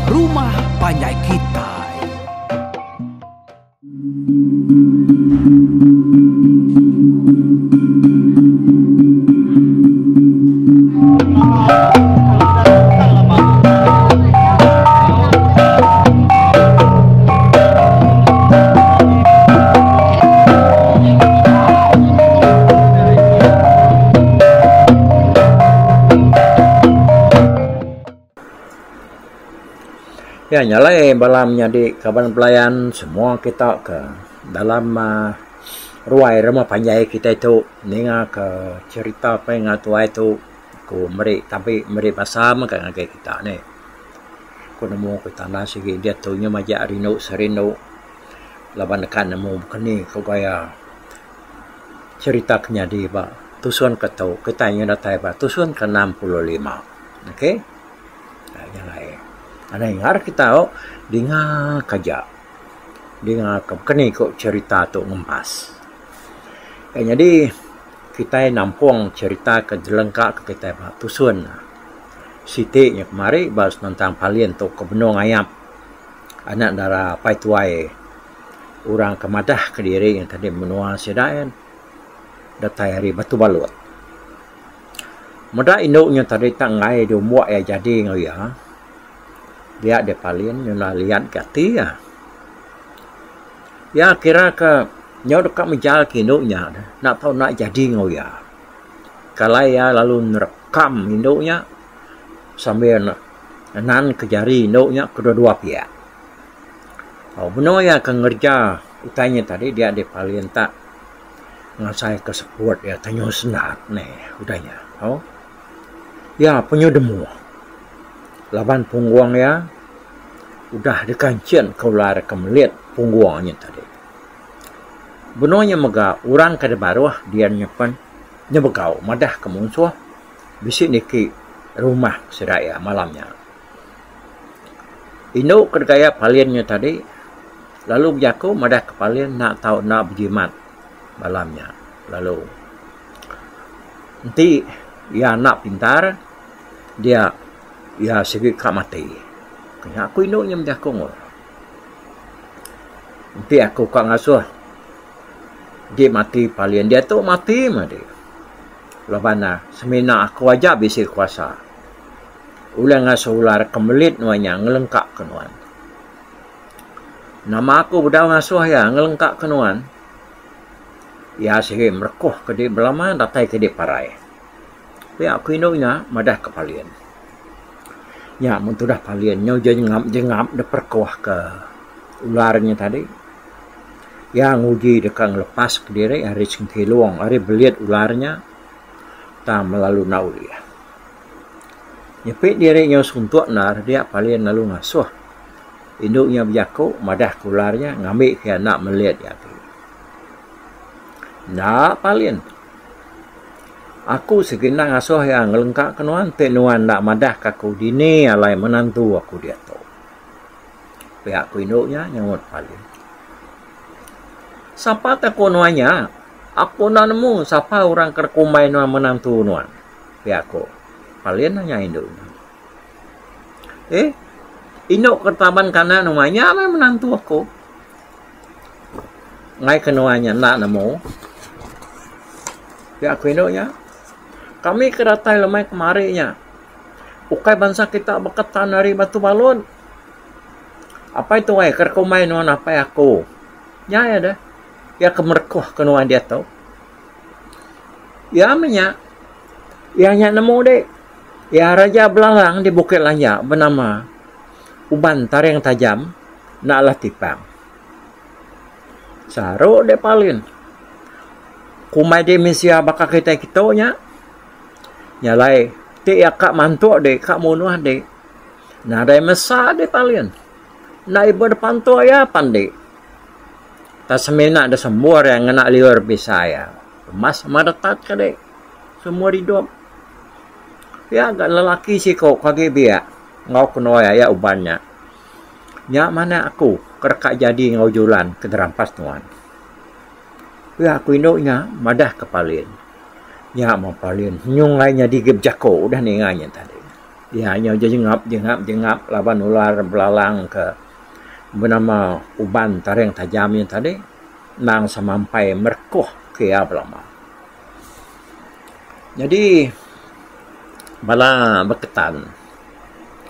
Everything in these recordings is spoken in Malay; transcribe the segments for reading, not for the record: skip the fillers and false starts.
Rumah Panjai Kitai. Ya, nyalai balamnya di kaban pelayan semua kita ke dalam ruai rumah panjai kita itu ninga ke cerita apa yang tua itu ku meri tapi meri bahasa makan agak kita ni ku nemu ke tanah segi dia tu nya maja rino serino laban kan nemu kini ku gaya cerita kenya di ba tusun ketau ketanya datai ba tusun ke 65 okey nyalai ana ingar kita dengar kaja dengar kini kok cerita tu ngempas jadi kita nampung cerita ke jelengka ke kita tusun siti nya kemari bahas tentang palien tu ke benong ayam anak dara pai tuai orang kemadah ke diri yang tadi menua sedaen datai hari batu balut muda induknya tadi tak ngai dia muak ya jadi ngoya dia de palien nyuna lihat gati ya kira ke nyo dekat menjal kinuknya nak tahu nak jadi ngoya kalau ya lalu nerekam induknya sambil nan kejari induknya kedua-dua pihak benar ya ke ngerja utanya tadi dia de palien tak ngasai ke support ya tanyo senat udahnya ya punyo demu laban pungguang ya udah dikancian kaular kemelit pungguangnya tadi benarnya mega orang kada baru dia nyepan nyebegau madah kemunsuh bisik niki rumah seraya malamnya induk kergaya paliannya tadi lalu berjaku madah kepalian nak tahu nak berjimat malamnya lalu nanti ya nak pintar dia ya segi kak mati kena aku induknya menjaku nanti aku kak ngasuh dia mati palian dia tu mati mati labana semina aku aja bisa kuasa ulang ngasuh ular kemelit nuanya ngelengkak kenuan nama aku bedau ngasuh ya ngelengkak kenuan ya segi merekuh ke dia belama datai ke dia parai tapi aku induknya madah kepalian ya mentudah palian nyo jengap de perkuah ke ularnya tadi yang uji dekang lepas ke diri hari sengki luang hari beliat ularnya tak melalui nauli nyepik diri nyo suntuk nar dia palian lalu ngasuh induknya berjaku madah ke ularnya ngambil ke nak melihat ya nak palian aku segenang asuh yang ngelengkak kenuan tenuan nak madah kaku dini alai menantu aku dia tu pihak aku induknya nyamut paling siapa tak nuanya aku nak nemu siapa orang kerkumai nuan menantu nuan pihak aku paling nanya induknya induk kertaban kanan nuanya apa menantu aku ngai kenuanya nak nemu pihak aku induknya kami keratai lemai kemarinya. Ukai bangsa kita berketan dari batu balon. Apa itu ay? Kerkumai nuan apa aku? Ya ya dah. Ya kemerkuh kenuan dia tu. Ya menya. Ya nya nemu dek. Ya raja belalang di Bukit Lanya bernama uban taring tajam naklah tipang. Saruk dek palin. Kumai de misia bakal kita nya. Nyalai te ya kak mantuk de kak munuh de nadai mesa de palian na ibu depan tu ya pandai ta semena ada semua yang ngena liur bisa ya mas madatat ka de semua hidup ya gak lelaki sih kok kage biak ngau keno ya ubannya nya mana aku kerkak jadi ngau julan ke derampas tuan ya aku induknya madah kepalin ya mau palin nyung lainnya digib jako udah ninganya tadi Dia hanya jengap laban ular belalang ke bernama uban taring tajam yang tadi nang sampai merkuh ke lama. Jadi bala berketan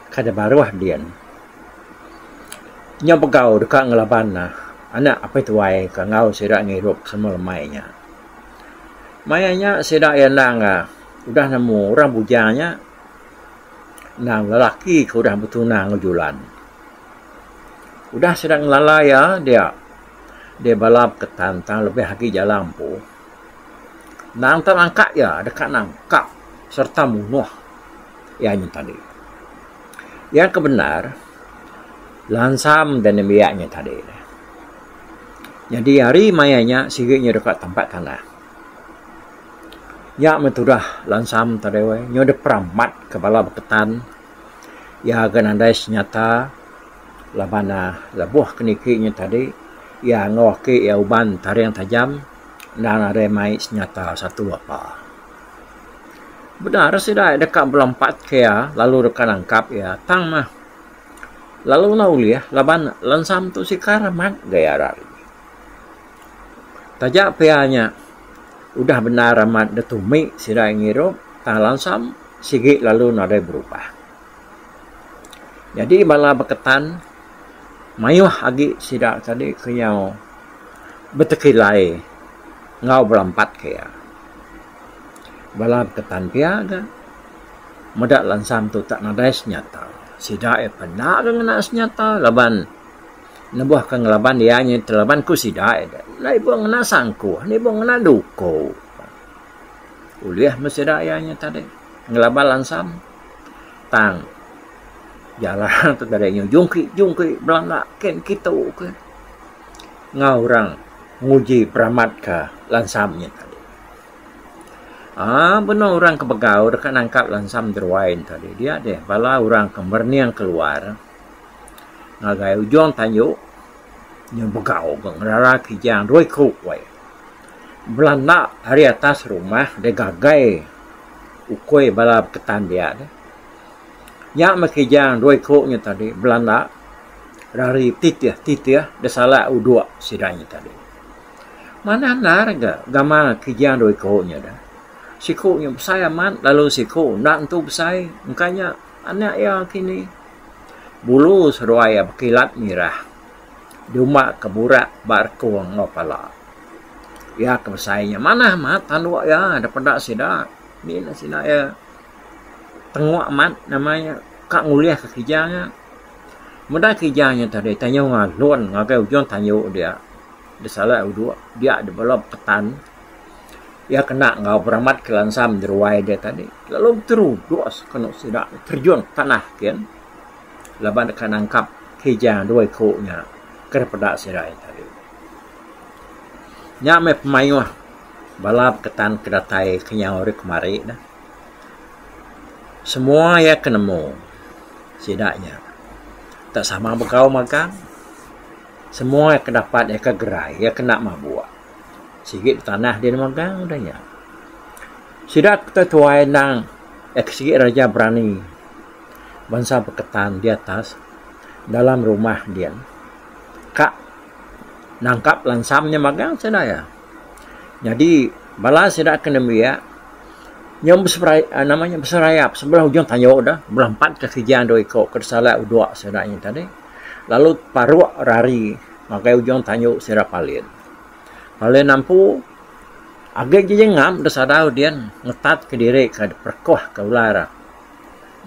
kada baruah dia. Nya begau dekat ngelaban anak apa itu wai ka ngau sedak ngirup semua lemainya. Mayanya sedak yang nang udah nemu orang bujangnya nang lelaki ke udah betul nang ngejulan. Udah sedang lalai ya dia balap ketantang lebih haki jalan pu. Nang terangkat ya dekat nangkap serta munuh yang tadi. Yang kebenar lansam dan biaknya tadi. Jadi hari mayanya sigitnya dekat tempat tanah. Ya metudah lansam tadi we nyoda peramat kepala berketan. Ya ganandai senyata labana labuh kenikinya tadi. Ya ngawaki ya uban taring tajam dan ada mai senyata satu apa. Benar sudah dekat berempat kaya lalu dekat angkap ya tang mah. Lalu nauli ya laban lansam tu si karamat gaya rari. Tajak pianya udah benar amat detumi sida ngirup tang lansam sigit lalu nadai berubah. Jadi bala berketan mayuh agi sida tadi kenyau betekilai ngau berempat kaya. Bala berketan piaga medak lansam tu tak nadai senyata. Sida pernah kena senyata laban nabuh kang laban dia nya telaban ku sida lai bong na sangku ni bong na duko uliah mesida nya tadi ngelaban lansam tang jalan tu tadi nya jungki belanda ken kitu ke ngaurang nguji pramat ka lansamnya tadi. Benar orang kebegau dekat nangkap lansam derwain tadi. Dia deh, bala orang kemerniang keluar. Ngagai ujung tanjuk. Yang begau, ngerara kijang, roi kuk, wai. Belanda hari atas rumah, dia gagai. Ukoi bala ketan dia deh. Yang makijang, roi kuknya tadi, Belanda. Dari titih, dia salah udua sidanya tadi. Mana narga, gama kijang roi kuknya dah. Siku yang besar aman, lalu siku nak untuk besar. Makanya anak yang kini bulu seruaya berkilat merah. Duma keburak barkuang ngopala. Ya kebesarnya mana mat tanwa ya ada pedak sida. Ni sida ya tengok amat namanya kak nguliah ke kijangnya. Mudah kijangnya tadi tanya ngalun ngagai ujung tanya dia. Dia salah udua dia ada belum ketan. Ya kena ngau beramat ke lansam derwai dia tadi. Lalu terus kena sidak terjun tanah kan. Laban dekat nangkap kijang dua koknya kepada sidak tadi. Nya me pemayu balap ketan kedatai kenyau ri kemari dah. Semua ya kenemu sidaknya. Tak sama bekau makan. Semua yang kedapat ya kegerai ya kena mabuk. Sikit tanah dia magang udahnya. Sidak tetuai nang sikit raja berani bangsa berketan di atas dalam rumah dia. Kak nangkap lansamnya magang sedaya. Jadi bala sidak kena biak nyom namanya berserayap sebelah ujung tanyo dah berempat ke kijang doi kok kersalah udua sedaknya tadi. Lalu paruak rari makai ujung tanyo sirap palin. Kalau nampu agak jengam dah sadau dia ngetat ke diri ke perkoh ke ulara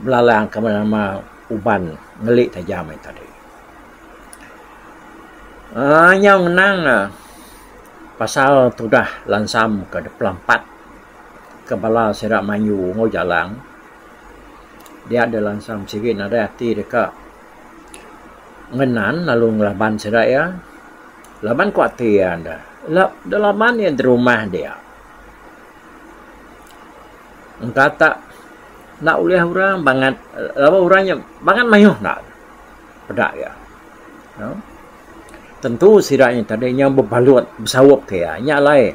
belalang ke nama uban ngelik tajam tadi. Yang menang pasal tu dah lansam ke pelampat ke bala serak manyu ngau jalang. Dia ada lansam sikit ada hati dekat ngenan lalu ngelaban serak ya. Laban kuatir anda. Dalam yang di rumah dia. Kata nak uliah orang banget apa orangnya banget mayuh nak pedak ya. No? Tentu sidaknya tadinya berbalut bersawap kaya nya lai.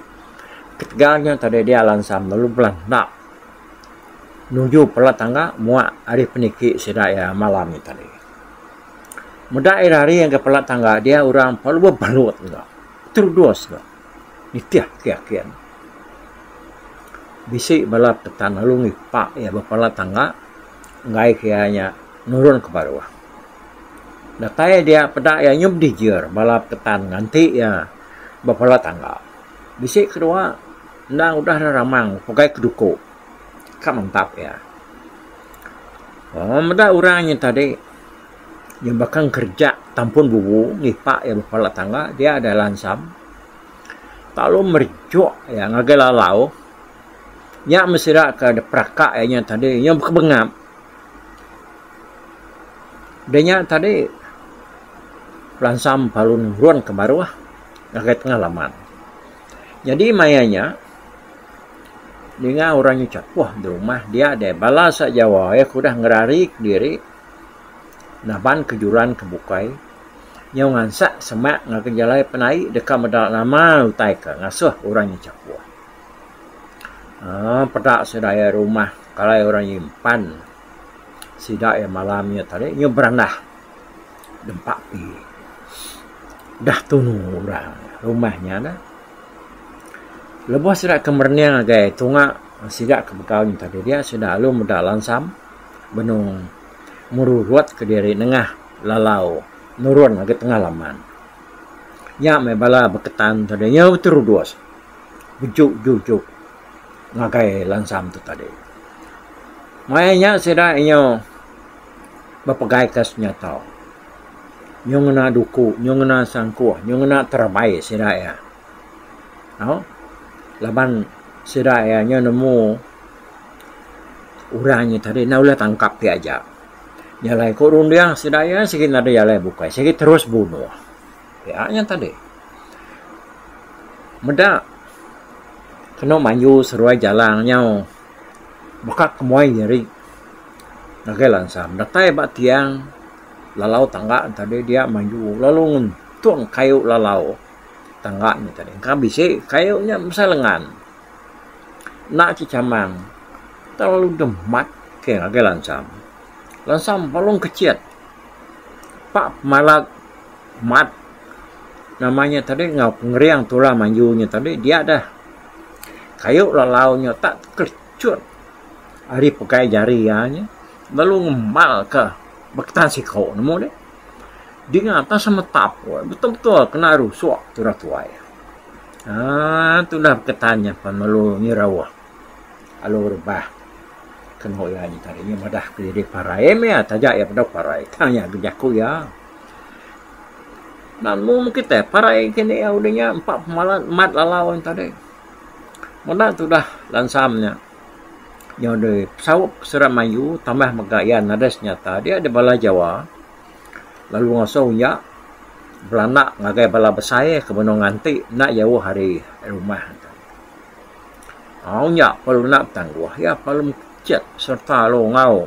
Ketegangnya tadi dia lansam lalu Belanda. nuju pala tangga muak hari peniki sedaya malam ni tadi. Muda hari yang ke pala tangga dia orang palu balut enggak. Terdos enggak. Nitiah kiakian. Bisik balap tetan lalu ngipak ya bapala tangga ngai kianya nurun ke bawah. Datai dia pedak ya nyum dijer balap tetan nganti ya bapala tangga. Bisik kedua ndang udah ramang pakai keduko. Ka mantap ya. Muda orangnya tadi yang bakal kerja tampun bubu ngipak ya bapala tangga dia ada lansam. Lalu merjuk ya ngagelalau. Ya mesira ke depraka ya tadi yang kebengap. Denya tadi lansam palun ruan ke bawah ngagai tengah laman. Jadi mayanya dengan orangnya cak wah di rumah dia ada balas Jawa ya kudah ngerarik diri naban kejuran kebukai yang ngansak semak ngakejalai penai dekat medal nama utai ke ngasuh orangnya cak wah. Pedak sedaya rumah kalau orang nyimpan sidak ya malamnya tadi nyebrang dah dempak pi dah tunu orang rumahnya dah lepas sidak kemerniang agai tunga sidak kebekaunya tadi dia sudah lalu medak lansam benung mururuat ke diri nengah lalau nurun ke tengah laman nya me bala beketan tadi nya terudus bujuk ngagai lansam tu tadi. Mayanya sida inyo bapagai kasnya tau. Nyong na duku, nyong na sangku, nyong na terbaik sida ya. No? Laban sida ya nyo nemu urangnya tadi na ulah tangkap dia aja. Nyalai ko rundiang sida ya sikit ada yalai bukai, sikit terus bunuh. Ya nya tadi. Meda kena maju seruai jalan nyau bakak kemuai nyeri nagai lansam datai bak tiang lalau tangga tadi dia maju lalu ngentung kayu lalau tangganya tadi kabisi kayunya mesalengan nak cicamang terlalu demat ke nagai lansam palung keciat pak malak mat namanya tadi ngau ngeriang tulah majunya tadi dia dah kayu lalaunya tak kercut hari pakai jari ya lalu ngemal ke beketan si kau nemu deh di atas sama tap betul-betul kena rusuh turah tuai tu dah beketannya pan malu ngirawah alu rebah kena ya ni tadinya madah ke diri parai ya tajak ya pada parai tanya gejaku ya namun kita parai kini ya udahnya 4 malam mat lalau tadi mana tu dah lansamnya. Yang ada sawuk seram mayu tambah megayan nada nyata dia ada bala Jawa. Lalu ngasuh ya belanak ngagai bala besaya ke benong nganti nak jauh hari rumah. Nya perlu nak tangguh ya perlu cet serta lo ngau.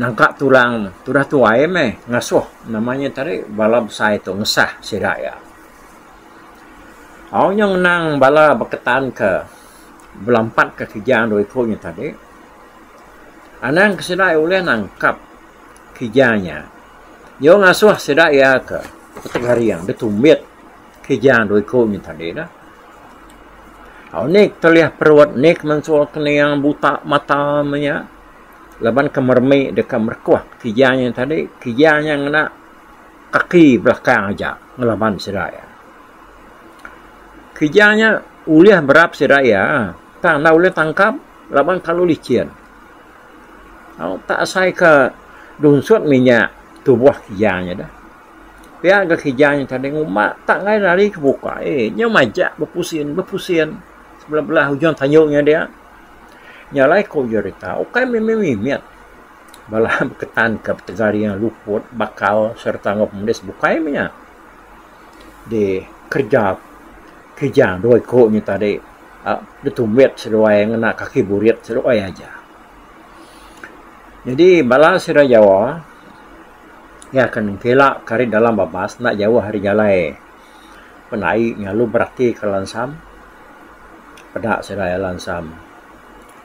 Nangkap tulang tudah tuai ngasuh namanya tadi bala besaya tu ngesah siraya. Yang nang bala beketan ke belampat ke kijang doi konya tadi. Anang kesedai oleh nangkap kijangnya. Yo ngasuh sedai ya ke petegariang detumit kijang doi konya tadi dah. Nik terlihat perut nik mensual kena yang buta mata menya. Laban kemermi dekat merkuah kijangnya tadi. Kijangnya ngena kaki belakang aja ngelaban sedai ya. Kijangnya uliah berap sedaya. Tak nak uliah tangkap. Laban kalau licin. Tak asai ke dunsut minyak tubuh kijangnya dah. Pihak ke kijangnya tadi ngumak. Tak ngai lari ke buka. Nya majak berpusin. Sebelah-belah hujung tanyuknya dia. Nyalai kau cerita. Okai mimik. Balah berketan ke petegari yang luput. Bakal serta ngopmendes bukai minyak. Di kerja kijang doi koknya tadi dia tumit seruai ngena kaki burit seruai aja. Jadi bala sira Jawa ya kan kelak kari dalam babas nak jauh hari jalai penai ngalu berarti ke lansam pedak sira lansam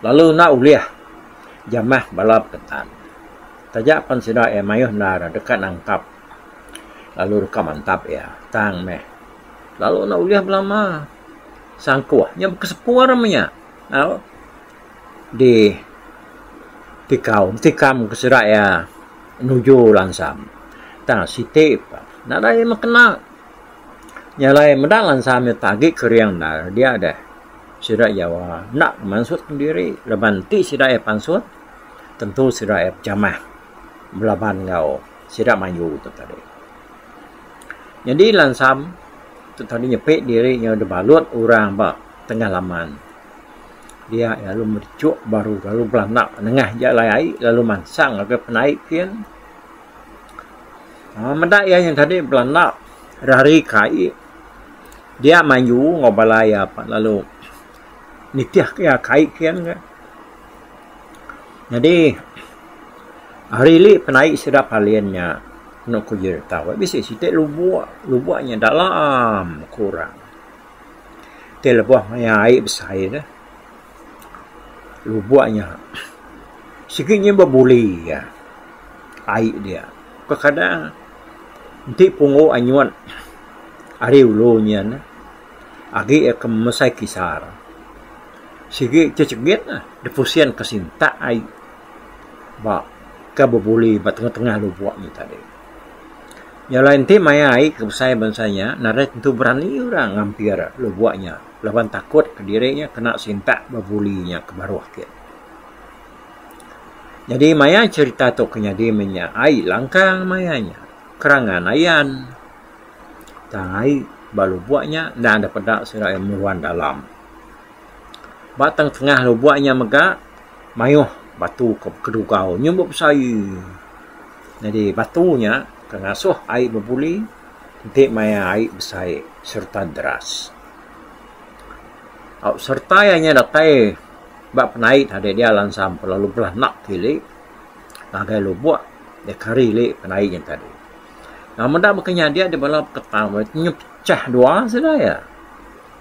lalu nak uliah jamah balap ketan. Tajak pan sida mayuh nara dekat nangkap. Lalu dekat mantap ya, tang meh. Lalu nak uliah belama. Sangkuah, nya kesepuar namanya. Di tikam ke sida ya nuju lansam. Tang sitip. Nak dah yang kena. Nyalai medang lansam ya tagik keriang nar dia ada. Sida Jawa nak mansut sendiri, leban ti sida pansut. Tentu sida jamah. Belaban ngau sida mayu tu tadi. Jadi lansam tu tadi nyepek diri nya de balut orang ba tengah laman. Dia lalu mercuk baru lalu belanak nengah jalai ai lalu mansang agak penaik kian. Mendak ya yang tadi belanak hari kai dia maju ngobalaya apa lalu nitiah ya kai kian ke. Jadi hari li penaik sedap haliannya nak kujer tahu. Bisa sitik lubuknya dalam kurang. Telebuah yang air besar dah. Lubuknya sikitnya berbuli ya. Air dia. Kadang nanti pungu anyuan hari ulunya na. Agi akan mesai kisar. Sikit cecegit lah. Depusian kesinta air. Ba ke berbuli ba tengah-tengah lubuknya tadi. Yang lain ti maya ai ke saya bansanya nara tentu berani orang ngampir lubuknya. Lawan takut ke dirinya kena sintak berbulinya ke baruah ke. Jadi maya cerita tu kenyadimennya ai langkang mayanya. Kerangan ayan. Tangai balubuknya dan ada pedak sira meruan dalam. Batang tengah lubuknya megak mayuh batu ke kedugau nyumbuk sai. Jadi batunya kengasuh air berbuli, nanti maya air besar serta deras. Serta yang datai bak penaik ada dia lansam lalu belah nak kili, lagai lubuk dia kari le penaiknya tadi. Nah mendak berkenya dia di balap ketang, nyepecah dua sudah ya.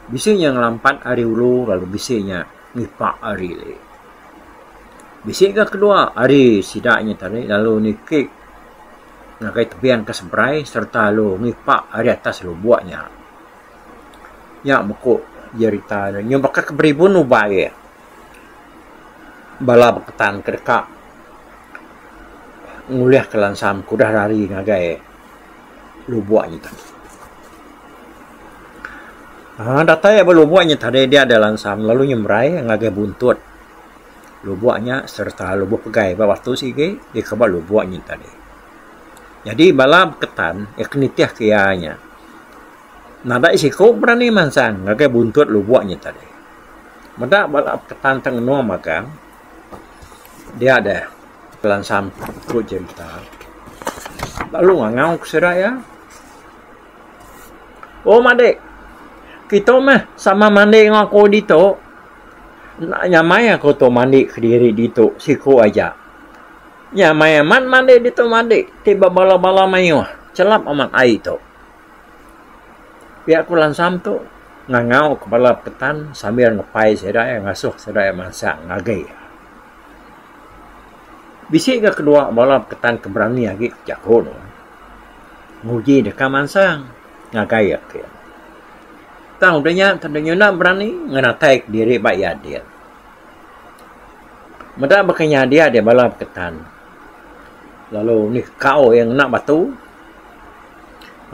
Bisinya ngelampat hari ulu lalu bisinya ngipak hari le. Bisi ke kedua hari sidaknya tadi lalu nikik ngakai tepian ke sebrai serta lu ngipak hari atas lubuknya. Ya mekuk cerita nya bakal keberibun ubai. Bala beketan kedekak nguliah ke lansam kudah rari ngagai lubuknya tadi. Datai lubuknya tadi dia ada lansam lalu nyemrai ngagai buntut lubuknya serta lubuk pegai bawah tu sige dia kebal lubuknya tadi. Jadi bala ketan kenitiah kianya. Nada isiko berani mansang ngagai buntut lubuknya tadi. Meda bala ketan tengenua makan. Dia ada lansam ku cerita. Lalu ngangau kesera ya. Oh madek. Kita mah sama mandi ngaku dito. Nak nyamai aku tu mandi ke diri dito siku aja. Nyamai mandi dito mandi tiba bala-bala mayu celap amat air tu. Pihak ku lansam tu ngangau kepala ketan sambil ngepai sedaya ngasuh sedaya masak ngagai. Bisik ke kedua bala ketan keberani lagi jago tu. Nguji dekat mansang ngagai ke. Tahu tadanya nak berani ngenatai diri bayar dia. Meda berkenya dia bala ketan. Lalu ni kau yang nak batu.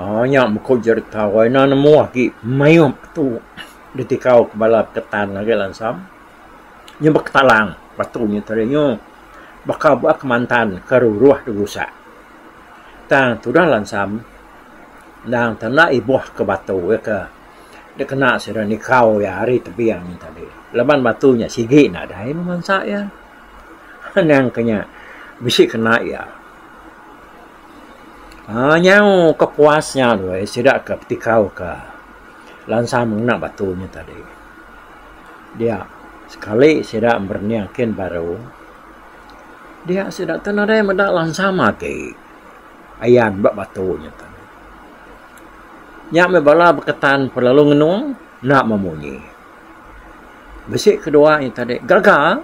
Nya mukul cerita wai na nemu lagi mayu batu. Di kau kepala ketan lagi lansam. Nya berketalang batunya tadinya bakal buat kemantan keruruh rusak. Tang sudah lansam. Nang tanah ibuh ke batu ke dia kena sudah ni kau ya hari tepiang ni tadi. Leban batunya sigi nak dah memansak ya. Nang kenya bisik kena ya. Nyau kepuasnya tu sidak ke petikau ke lansam nak batunya tadi. Dia sekali sidak berniakin baru. Dia sidak tenadai medak lansam ke ayan bak batunya tadi. Nya bala berketan perlalu ngenung nak memunyi. Besik kedua yang tadi gagal.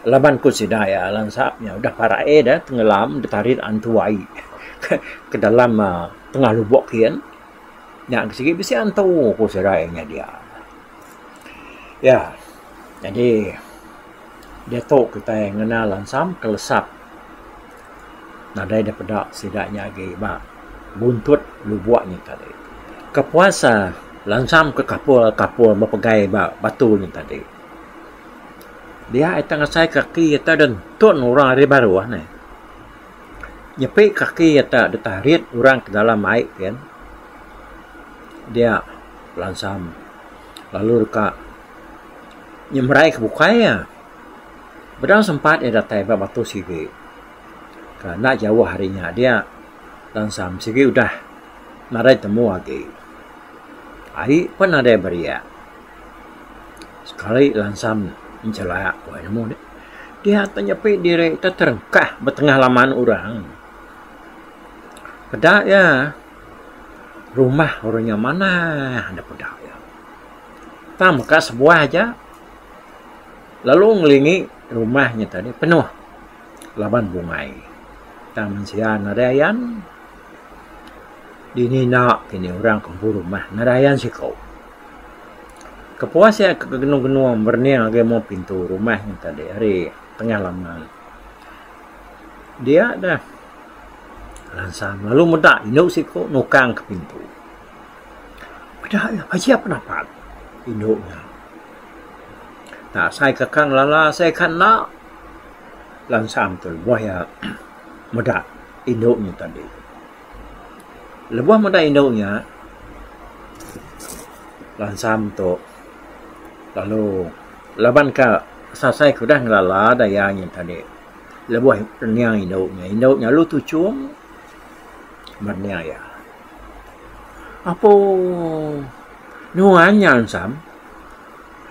laban ko sidaya lansapnya udah parae dah tenggelam ditarik antuai ke dalam tengah lubuk kian. Ya sikit bisa antau ko sidaya dia. Ya. Jadi dia tahu kita yang kenal lansam kelesap. Nadai daripada sidaknya lagi buntut lubuknya tadi. Kepuasa lansam ke kapul berpegai batu ni tadi. Dia tengah saya kaki kita dan tun orang dari baru ni. Nyepik kaki kita ditarik orang ke dalam air kan. Dia lansam lalu dekat nyemrai ke bukanya. Bedang sempat dia datai batu sikit. Kerana jauh harinya dia langsam sikit udah narai temu lagi. Hari pun ada beria. Sekali langsam mencelayak. Wah nemu dia tanya diri kita terengkah bertengah laman orang. Pedak ya. Rumah orangnya mana ada pedak ya. Tak muka sebuah aja. Lalu ngelingi rumahnya tadi penuh laban bungai. Taman sian narayan dini nak kini orang kumpul rumah narayan si kau kepuas ya ke genung-genung berniang lagi mau pintu rumahnya tadi hari tengah laman dia dah langsam lalu muda induk si kau nukang ke pintu padahal apa siapa dapat induknya tak saya kekang lala saya kan nak langsam tu buah ya muda induknya tadi. Lebuah muda induknya langsam tu lalu laban ka selesai kudah ngelala dayanya tadi. Lebuah perniang induknya lu tu cium berniang ya. Apa nuannya langsam?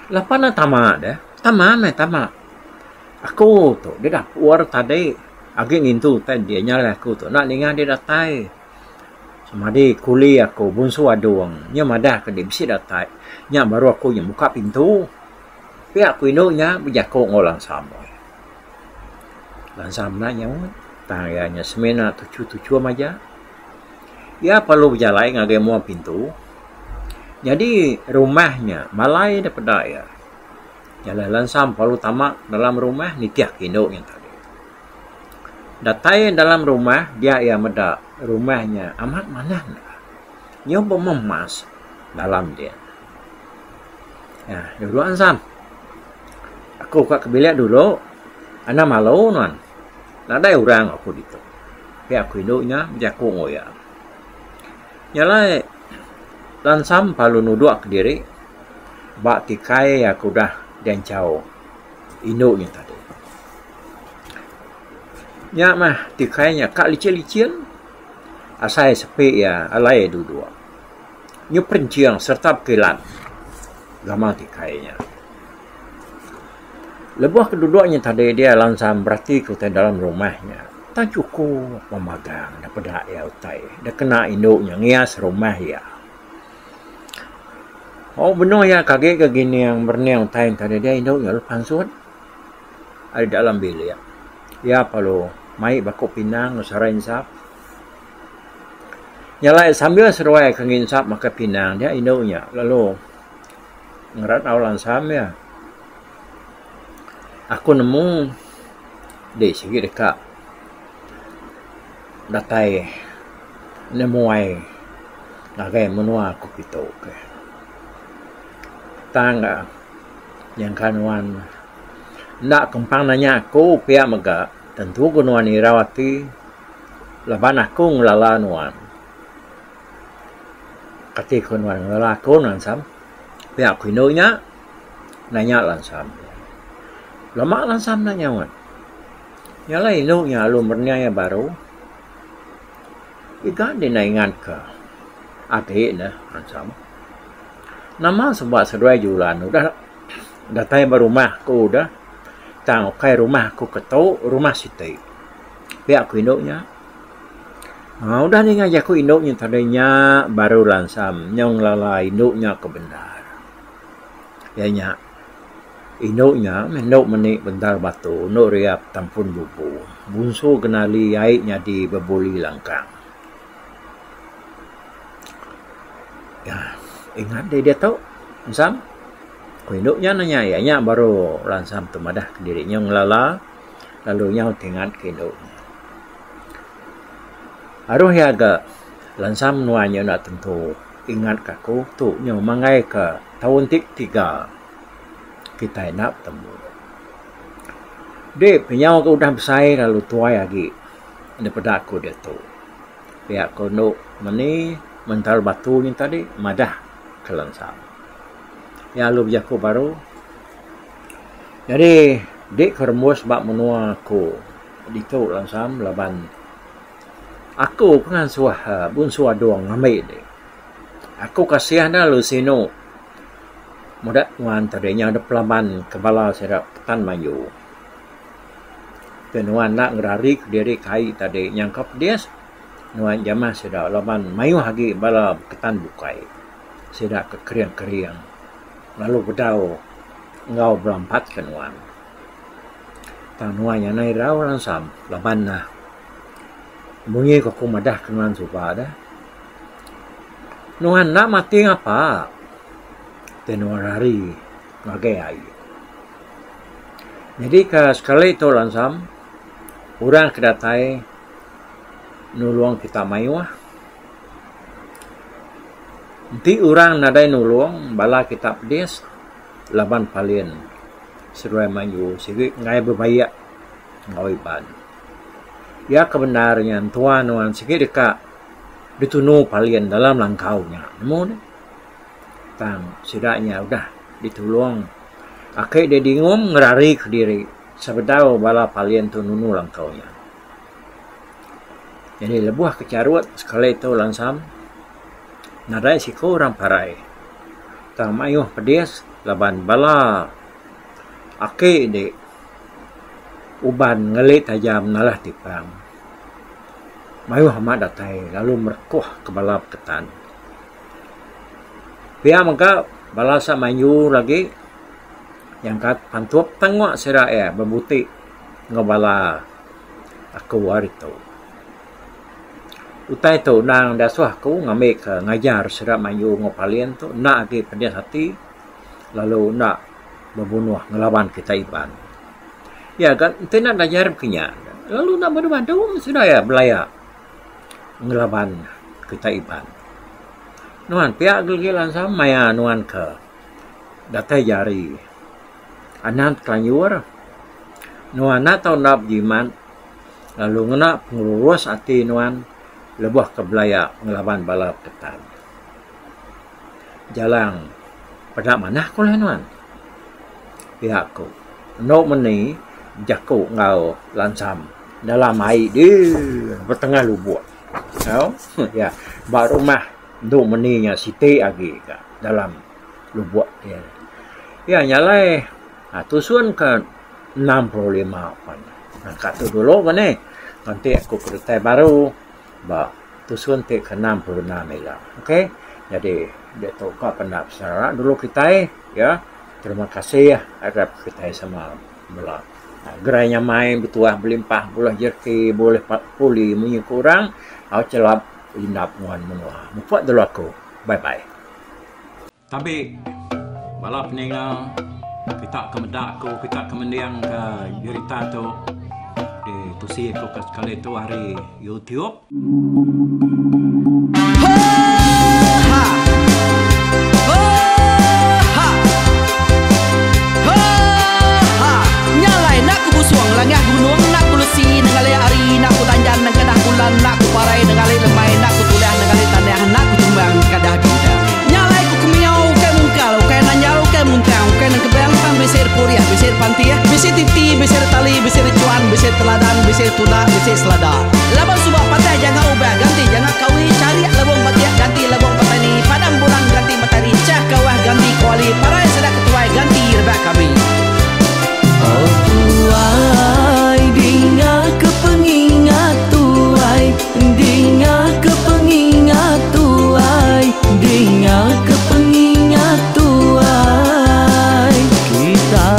Lapana tamak dah. Tamak. Aku tu dia dah puar tadi. Agi ngintu tadi dia nyala aku tu nak dengar dia datai. Semadi kuli aku bunsu aduang. Nya madah ke dia bisi datai. Nya baru aku yang buka pintu. Pi aku induknya berjakok ngolang sama. Langsam nak nyawa. Tangannya semena tucu aja. Ya perlu berjalan ngage mua pintu. Jadi rumahnya malai daripada ya. Jalan langsam perlu tamak dalam rumah nitiak induknya tadi. Datai dalam rumah dia yang meda rumahnya amat mana nyoba memas dalam dia. Ya, dulu ansam. Aku kat bilik dulu. Ana malu non. Ada orang aku itu. Pihak aku induknya berjaku ngoya. Nyala lansam palu nuduk ke diri. Bak tikai aku dah dencau induknya tadi. Nya mah tikainya kak licin-licin. Asai sepi ya alai dua. Nyu penciang serta kilat. Gamal tikainya. Lebuh keduduknya tadi dia langsam berarti ke dalam rumahnya. Tak cukup memagang daripada ya utai. Dia kena induknya ngias rumah ya. Oh benar ya kaget ke gini yang berniang utai tadi dia induknya lepas suat. Ada dalam bilik ya. Ya kalau mai bakok pinang usarain sap. Nyalai sambil seruai kengin sap maka pinang dia induknya lalu ngerat awalan sam ya. Aku nemu di segi dekat datai nemu ai ngagai menua aku itu ke tangga yang kanuan nak kempang nanya aku pihak mega tentu kunuan irawati laban aku ngelala nuan ketika kunuan ngelala aku langsam pihak kuinonya nanya langsam lama langsam nanya wan nyala induknya lu berniaya baru ikan dinaingan ke adik dah langsam nama sebab seruai jualan udah datai berumah aku udah tang kai rumah aku ketok rumah siti pihak aku induknya udah ni ngajak aku induknya tadinya baru langsam nyong lala induknya ke benar ya nyak Inoknya menok menik bentar batu, nok riap tampun bubu. Bunsu kenali aiknya di bebuli langkang. Ya, ingat dia tahu, Lansam. Inoknya nanya, ya baru Lansam temadah ke dirinya ngelala, lalu nya tingat ke inoknya. Aruh ya agak Lansam nuanya nak tentu ingat kaku tu nya mangai ke tahun 3 kita nak temu. Dek penyau ke udah besai lalu tuai lagi. Daripada aku dia tu. Pihak kono mani mental batu ni tadi madah ke Lansam. Ya lu berjaku baru. Jadi dek kerembus bak menua aku. Di tu Lansam laban. Aku pengan suah bun suah doang ngambil dek. Aku kasihan dah lu sino. Mudah wan tadinya ada pelaban kepala serap ketan mayu. Dan wan nak ngerari ke diri kai tadi nyangkap dia. Nuan jamah sedap laban mayu hagi bala ketan bukai. Sedap kekeriang-keriang. Lalu bedau ngau berampat ke nuan. Tang nuan yang naik rau Lansam laban nah. Bunyi kok madah ke nuan supa dah. Nuan nak mati ngapa? Tenuarari ngagai ai. Jadi ke sekali itu Lansam orang kedatai nulung kita mayuah. Nanti orang nadai nulung bala kita pedes laban palien seruai mayu sigi ngai berbaya ngau iban. Ya kebenarnya tuan sigi dekat ditunu palien dalam langkaunya. Nemu ni. Tang sidaknya udah ditulung. Akai dia dingum ngerari ke diri. Sebedau bala palien tu nunu langkaunya. Jadi lebuah kecarut sekali itu Lansam. Nadai siku orang parai. Tang mayuh pedes laban bala. Akai dia uban ngelit tajam nalah tipang. Mayuh amat datai lalu merkuh ke bala ketan. Pihak maka balasa mayu lagi yang kat pantuap tengok sira berbutik ngabala aku hari tu. Utai tu nang dasuh aku ngambil ke ngajar sira mayu ngopalien tu nak lagi pedas hati lalu nak membunuh ngelawan kita iban. Ya kan tidak ngajar kenya. Lalu nak berbantu sudah ya belaya ngelawan kita iban. Nuan pihak gelgi Lansam maya nuan ke datai jari anant kelanyur nuan nak tahu nak jiman lalu ngena pengurus hati nuan lebuh ke belaya ngelawan balap ketan jalang pada mana ku lah nuan pihakku nok meni jaku ngau Lansam dalam air di bertengah lubuk ya baru rumah duk meninya siti lagi dalam lubuk dia. Ya nyalai. Tusun ke 65 pan. Kat tu dulu mana? Nanti aku kereta baru. Ba tusun te ke 66 lah. Okey. Jadi dia tu kau pernah bersara dulu kita ya. Terima kasih ya harap kita sama bela. Gerainya main betuah berlimpah boleh jerki boleh puli munyi kurang. Au celap inap nguan menua. Mupat dulu aku. Bye-bye. Tapi, balap peninggal, kita kemedak aku, kita kemendiang ke cerita tu. Di tusi aku ke sekali tu hari YouTube. Nyalai nak ku busuang langah gunung nak ku lesi nengalai ari nak ku tanjan nang kadah bulan nak ku parai nengalai lemai nak ku tulah nengalai tanah nak ku tumbang kadah duda nyalai ku kemiau ke mungkal ke nanjal ke muntang ke nang kebang pang besir puriah besir pantia besir titi besir tali besir cuan besir teladan besir tuna besir selada laban subah patah jangan ubah ganti jangan kawi cari labong patiak ganti labong petani padam bulan ganti matahari cah kawah ganti kuali parai sedak ketuai ganti rebak kami. Oh tuai, dinga kepengingat tuai, dinga kepengingat tuai, dinga kepengingat tuai. Kita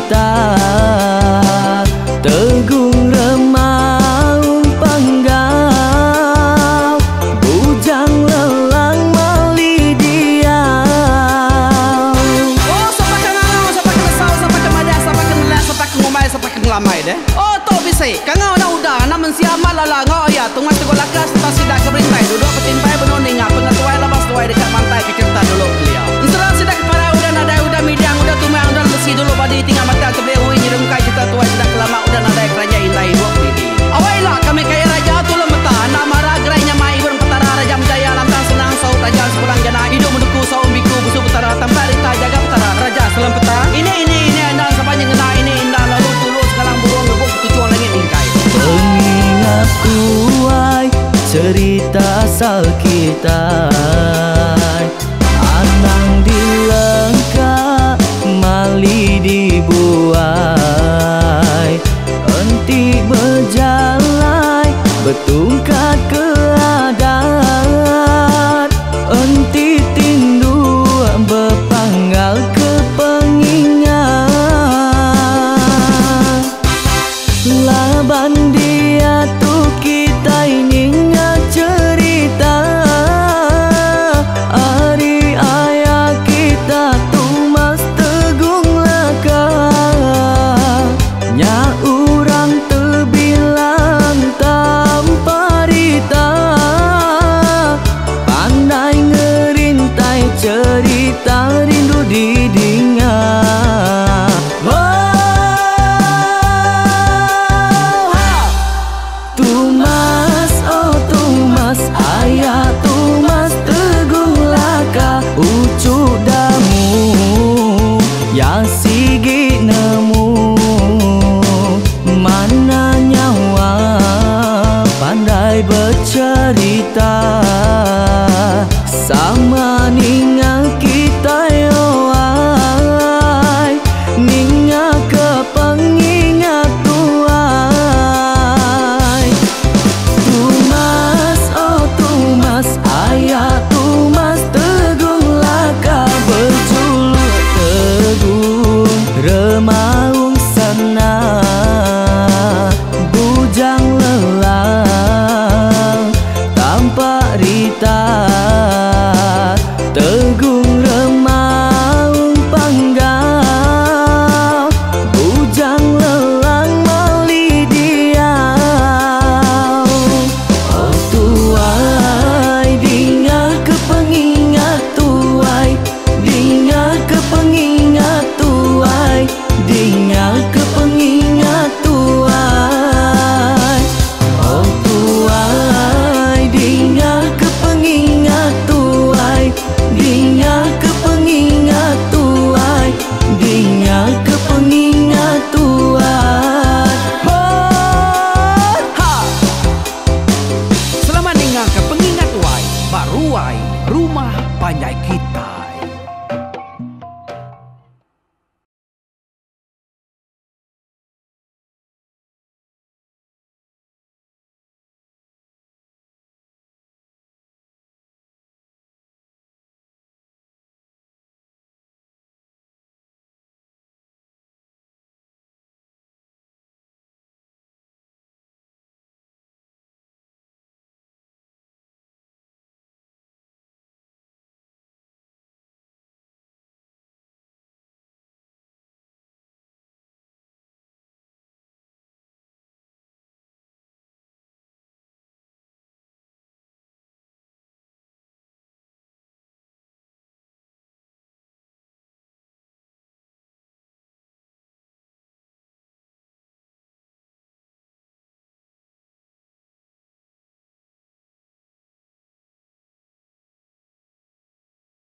kita, tegung remaung panggau, bujang lelang mali diau. Oh, siapa kangau, siapa kesal, siapa kemadah, siapa kenelak, siapa ngomai, siapa ngelamai deh. Oh, to bisai, kangau na udah, namun siapa lala ngau ya, tungas sekolah kelas, tak sidak keberintai, duduk petintai benoning, pengatuai labas tuai dekat mantai kecerita dulu beliau. Serang sidak para udah nada, udah midang, udah tumang, udah besi dulu badi tinggal mata kebehui nyerengkai kita tuai sidak kelama, udah nada kerja intai buat diri. Awailah kami kaya raja tu lemeta, nak marah gerainya mai burung petara raja menjaya lantang senang saut raja sepulang jana hidup menduku saum biku busu petara tanpa rita jaga petara raja selam peta. Ini dan sepanjang ngena ini indah lalu tulus kalang burung ngebuk tujuan langit ingkai. Pengingat tuai cerita asal kita, anang dilengkap mali dibuai, enti berjalan betungkat ke